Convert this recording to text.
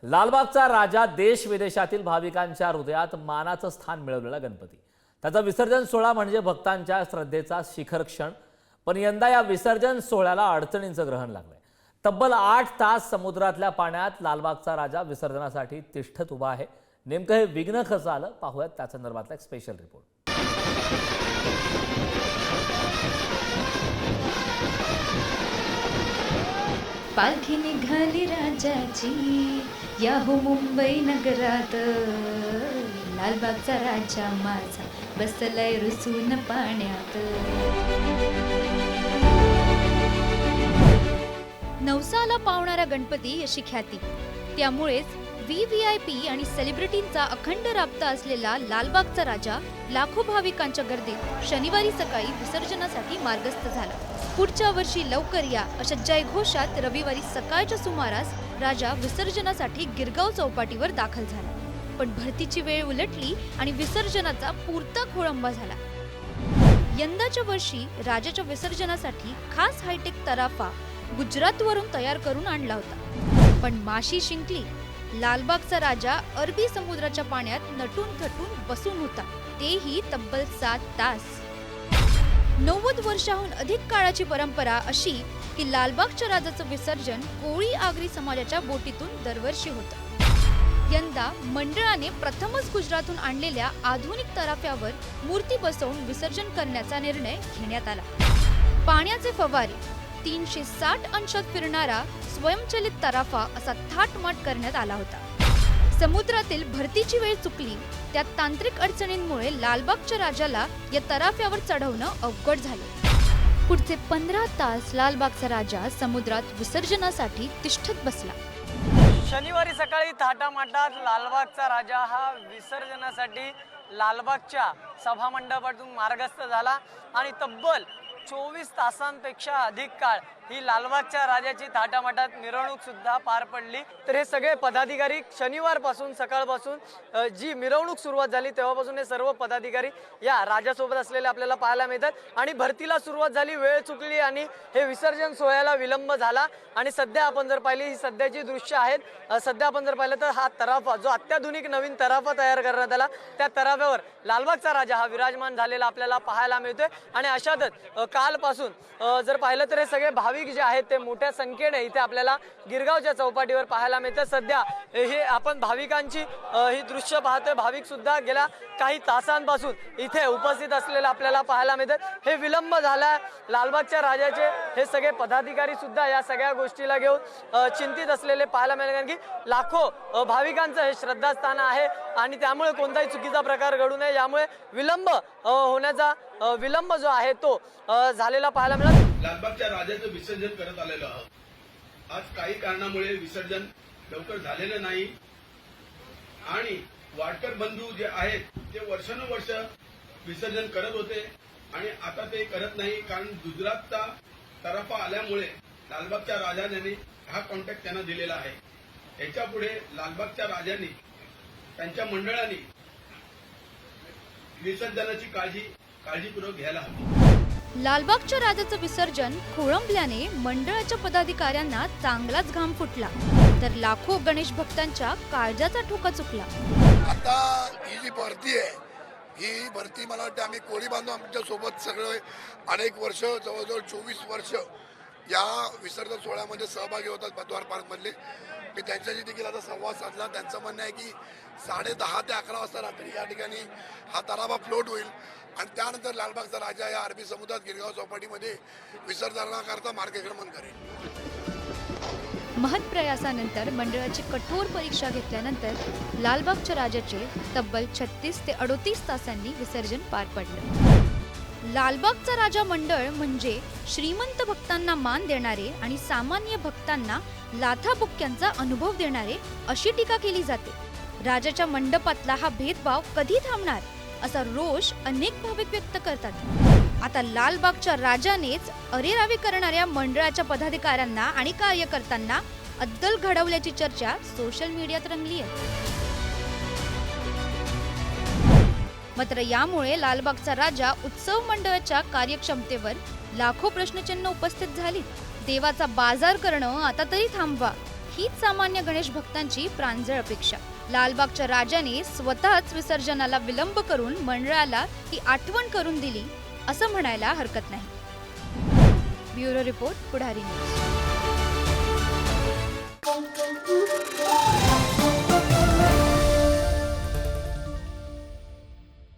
लालबागचा राजा देश विदेशातील भाविकांच्या हृदयात मानाचं स्थान मिळवलेला गणपती. त्याचा विसर्जन सोहळा म्हणजे भक्तांच्या श्रद्धेचा शिखर क्षण. पण यंदा या विसर्जन सोहळ्याला अडचणींचं ग्रहण लागलंय. तब्बल 8 तास समुद्रातल्या पाण्यात लालबागचा राजा विसर्जनासाठी तिष्ठत उभा आहे. नेमकं हे विघ्न कसं आलं पाहूयात त्या संदर्भातला एक स्पेशल रिपोर्ट. पालखी निघाली राजाची याहो मुंबई नगरात, लालबागचा राजा माझा बसलाय रुसून पाण्यात. नवसाला पावणारा गणपती अशी ख्याती, त्यामुळेच VVIP आणि सेलिब्रिटींचा अखंड राबता असलेला लालबागचा राजा लाखो भाविकांच्या गर्दीत शनिवारी सकाळी विसर्जनासाठी मार्गस्थ झाला. पुढच्या वर्षी लवकर या अशा जयघोषात रविवारी सकाळच्या सुमारास राजा विसर्जनासाठी गिरगाव चौपाटीवर दाखल झाला. पण भरतीची वेळ उलटली आणि विसर्जनाचा पुरता खोळंबा झाला. यंदाच्या वर्षी राजाच्या विसर्जनासाठी खास हायटेक तराफा गुजरातवरून तयार करून आणला होता. पण माशी शिंकली. लालबागचा राजा अरबी समुद्राच्या पाण्यात नटून थटून बसून होता, तेही तब्बल 7 तास. 90 वर्षाहून अधिक काळाची परंपरा अशी की लालबागच्या राजाचं विसर्जन कोळी आगरी समाजाच्या बोटीतून दरवर्षी होतं. यंदा मंडळाने प्रथमच गुजरातहून आणलेल्या आधुनिक तराफ्यावर मूर्ती बसवून विसर्जन करण्याचा निर्णय घेण्यात आला. पाण्याचे फवारे, 360 अंशात फिरणारा स्वयंचलित तराफा असा थाटमाट करण्यात आला होता. समुद्रातील भरतीची वेळ चुकली. त्यात तांत्रिक अडचणींमुळे लालबागच्या राजाला या तराफ्यावर चढवणं अवघड झालं. पुढचे 15 तास लालबागचा राजा समुद्रात विसर्जनासाठी तिष्ठत बसला. शनिवारी सकाळी थाटामाटात लालबागचा राजा हा विसर्जनासाठी लालबागच्या सभामंडपातून मार्गस्थ झाला आणि तब्बल 24 तासांपेक्षा अधिक काळ ही लालबागच्या राजाची थाटामाटात मिरवणूक सुद्धा पार पडली. तर हे सगळे पदाधिकारी शनिवारपासून सकाळपासून जी मिरवणूक सुरुवात झाली तेव्हापासून हे सर्व पदाधिकारी या राजासोबत असलेले आपल्याला पाहायला मिळतात. आणि भरतीला सुरुवात झाली, वेळ चुकली आणि हे विसर्जन सोहळ्याला विलंब झाला. आणि सध्या आपण जर पाहिली ही सध्याची दृश्य आहेत. सध्या आपण जर पाहिलं तर हा तराफा जो अत्याधुनिक नवीन तराफा तयार करण्यात आला, त्या तराफ्यावर लालबागचा राजा हा विराजमान झालेला आपल्याला पाहायला मिळतोय. आणि अशातच कालपासून जर पाहिलं तर हे सगळे भाविक जे आहेत ते मोठ्या संख्येने इथे आपल्याला गिरगावच्या चौपाटीवर पाहायला मिळतात. सध्या हे आपण भाविकांची ही दृश्य पाहतोय. भाविक सुद्धा गेल्या काही तासांपासून इथे उपस्थित असलेले आपल्याला पाहायला मिळतात. हे विलंब झाला. लालबागच्या राजाचे हे सगळे पदाधिकारी सुद्धा या सगळ्या गोष्टीला घेऊन चिंतित असलेले पाहायला मिळेल, कारण की लाखो भाविकांचं हे श्रद्धास्थान आहे आणि त्यामुळे कोणताही चुकीचा प्रकार घडू नये यामुळे विलंब होण्याचा विलंब जो आहे तो झालेला पाहायला मिळाला. लालबागच्या राजाचं विसर्जन करत आलेलो आहोत. आज काही कारणामुळे विसर्जन लवकर झालेलं नाही आणि वाडकर बंधू जे आहेत ते वर्षानुवर्ष विसर्जन करत होते आणि आता ते करत नाही, कारण गुजरातचा तराफा आल्यामुळे लालबागच्या राजाने हा कॉन्टॅक्ट त्यांना दिलेला आहे. याच्या पुढे लालबागच्या राजांनी त्यांच्या मंडळाने विसर्जनाची काळजीपूर्वक घ्यायला हवी. लालबागच्या राजाचं विसर्जन खोळंबल्याने मंडळाच्या पदाधिकाऱ्यांना चांगलाच घाम फुटला, तर लाखो गणेश भक्तांच्या काळजाचा ठोका चुकला. आता ही जी भरती आहे, ही भरती मला वाटतं आम्ही कोळी बांधव आमच्या सोबत सगळे अनेक वर्ष, जवळजवळ 24 वर्ष या विसर्जन सोहळ्यामध्ये सहभागी होतात बद्वार पार्कमधले. मी त्यांच्याशी देखील आता संवाद साधला. त्यांचं म्हणणं आहे की 10:30 ते 11 वाजता रात्री या ठिकाणी हा तराफा फ्लोट होईल आणि त्यानंतर लालबागचा राजा या अरबी समुद्रात गिरगाव चौपाटीमध्ये विसर्जनाकरता मार्गक्रमण करेल. महत्प्रयासानंतर मंडळाची कठोर परीक्षा घेतल्यानंतर लालबागच्या राजाचे तब्बल 36 ते 38 तासांनी विसर्जन पार पडलं. लालबागचा राजा मंडळ म्हणजे श्रीमंत भक्तांना मान देणारे आणि सामान्य भक्तांना लाथाबुक्क्यांचा अनुभव देणारे अशी टीका केली जाते. राजाच्या मंडपातला हा भेदभाव कधी थांबणार असा रोष अनेक भाविक व्यक्त करतात. आता लालबागच्या राजानेच अरेरावी करणाऱ्या मंडळाच्या पदाधिकाऱ्यांना आणि कार्यकर्त्यांना अद्दल घडवल्याची चर्चा सोशल मीडियात रंगली आहे. मात्र यामुळे लालबागचा राजा उत्सव मंडळाच्या कार्यक्षमतेवर लाखो प्रश्नचिन्ह उपस्थित झाली. देवाचा बाजार करणं आता तरी थांबवा, हीच सामान्य गणेश भक्तांची प्रांजळ अपेक्षा. लालबागच्या राजाने स्वतःच विसर्जनाला विलंब करून मंडळाला ही आठवण करून दिली असं म्हणायला हरकत नाही. ब्युरो रिपोर्ट, पुढारी न्यूज.